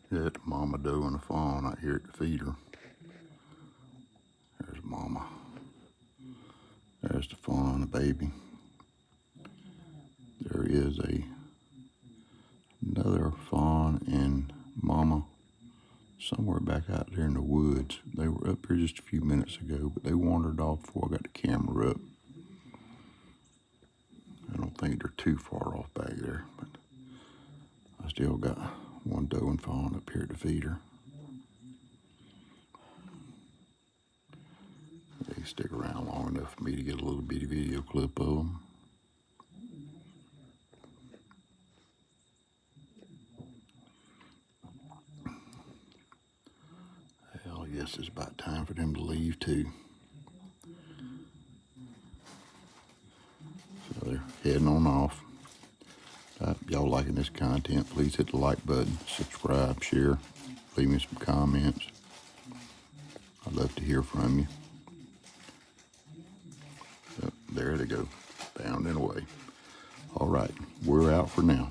Got the mama doe and a fawn out here at the feeder. There's mama. There's the fawn, the baby. There is another fawn and mama somewhere back out there in the woods. They were up here just a few minutes ago, but they wandered off before I got the camera up. I don't think they're too far off back there, but I still got one doe and fawn up here at the feeder. They stick around long enough for me to get a little bitty video clip of them. Hell, I guess it's about time for them to leave too. So they're heading on off. If y'all liking this content, please hit the like button, subscribe, share, leave me some comments. I'd love to hear from you. There they go, down and away. All right, we're out for now.